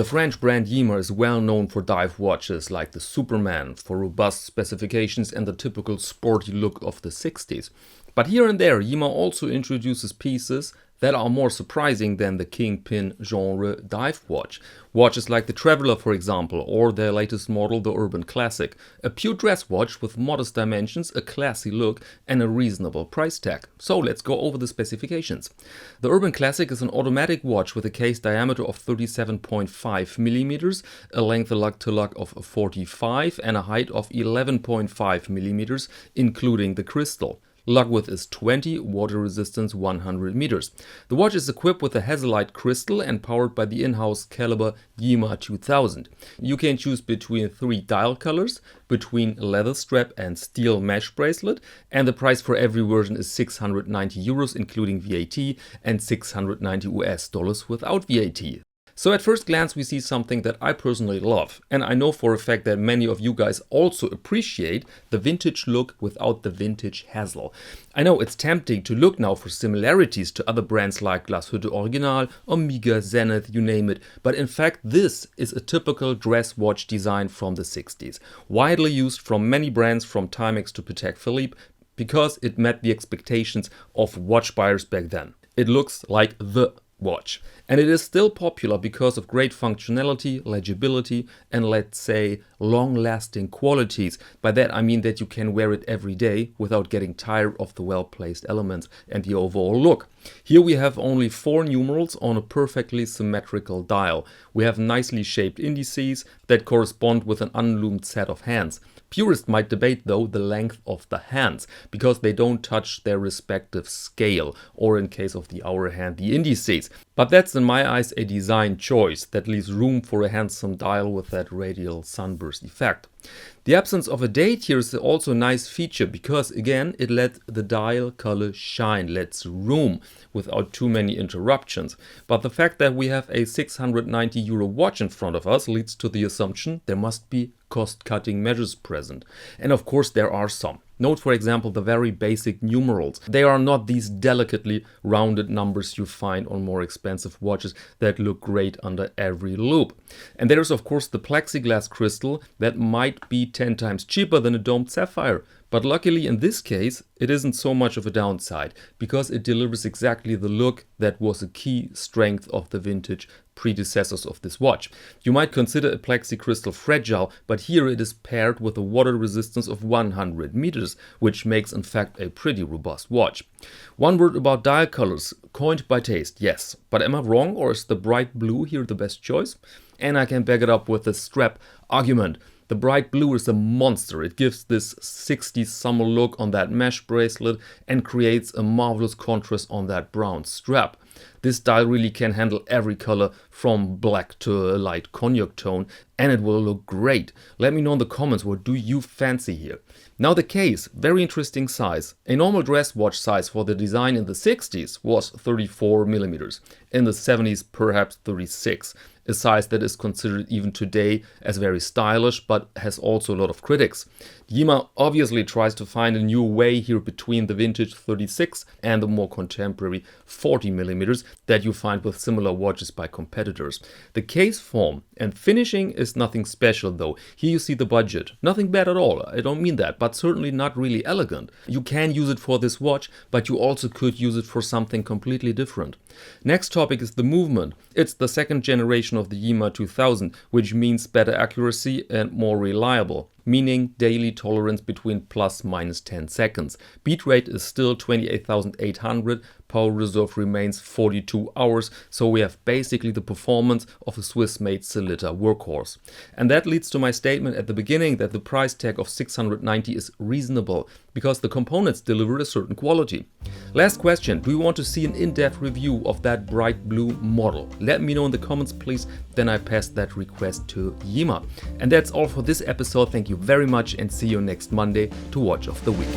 The French brand Yema is well known for dive watches like the Superman, for robust specifications and the typical sporty look of the 60s. But here and there, Yema also introduces pieces that are more surprising than the kingpin genre dive watch. Watches like the Traveler, for example, or their latest model, the Urban Classic. A pure dress watch with modest dimensions, a classy look and a reasonable price tag. So let's go over the specifications. The Urban Classic is an automatic watch with a case diameter of 37.5 millimeters, a length lug-to-lug of 45 and a height of 11.5 millimeters, including the crystal. Lug width is 20, water resistance 100 meters. The watch is equipped with a Hazelite crystal and powered by the in-house caliber Yema 2000. You can choose between 3 dial colors, between leather strap and steel mesh bracelet, and the price for every version is 690 euros including VAT and 690 US dollars without VAT. So at first glance we see something that I personally love, and I know for a fact that many of you guys also appreciate the vintage look without the vintage hassle. I know it's tempting to look now for similarities to other brands like Glashütte Original, Omega, Zenith, you name it, but in fact this is a typical dress watch design from the 60s, widely used from many brands from Timex to Patek Philippe, because it met the expectations of watch buyers back then. It looks like the watch. And it is still popular because of great functionality, legibility and let's say long-lasting qualities. By that I mean that you can wear it every day without getting tired of the well-placed elements and the overall look. Here we have only 4 numerals on a perfectly symmetrical dial. We have nicely shaped indices that correspond with an unloomed set of hands. Purists might debate though the length of the hands, because they don't touch their respective scale, or in case of the hour hand, the indices. But that's in my eyes a design choice that leaves room for a handsome dial with that radial sunburst effect. The absence of a date here is also a nice feature because again it lets the dial color shine, lets room without too many interruptions. But the fact that we have a 690 euro watch in front of us leads to the assumption there must be cost-cutting measures present. And of course there are some. Note for example the very basic numerals. They are not these delicately rounded numbers you find on more expensive watches that look great under every loop. And there's of course the plexiglass crystal that might be 10 times cheaper than a domed sapphire. But luckily in this case it isn't so much of a downside, because it delivers exactly the look that was a key strength of the vintage predecessors of this watch. You might consider a plexi crystal fragile, but here it is paired with a water resistance of 100 meters, which makes in fact a pretty robust watch. One word about dial colors, coined by taste, yes, but am I wrong, or is the bright blue here the best choice? And I can back it up with the strap argument. The bright blue is a monster. It gives this 60s summer look on that mesh bracelet and creates a marvelous contrast on that brown strap. This dial really can handle every color from black to a light cognac tone, and it will look great. Let me know in the comments, what do you fancy here? Now the case, very interesting size. A normal dress watch size for the design in the 60s was 34 millimeters. In the 70s perhaps 36. A size that is considered even today as very stylish, but has also a lot of critics. Yema obviously tries to find a new way here between the vintage 36 and the more contemporary 40 millimeters that you find with similar watches by competitors. The case form and finishing is nothing special though. Here you see the budget. Nothing bad at all, I don't mean that, but certainly not really elegant. You can use it for this watch, but you also could use it for something completely different. Next topic is the movement. It's the second generation of the Yema 2000, which means better accuracy and more reliable, meaning daily tolerance between ±10 seconds. Beat rate is still 28,800, power reserve remains 42 hours, so we have basically the performance of a Swiss-made Sellita workhorse. And that leads to my statement at the beginning that the price tag of 690 is reasonable, because the components deliver a certain quality. Last question, do you want to see an in-depth review of that bright blue model? Let me know in the comments please, then I pass that request to Yema. And that's all for this episode. Thank you very much and see you next Monday to Watch of the Week.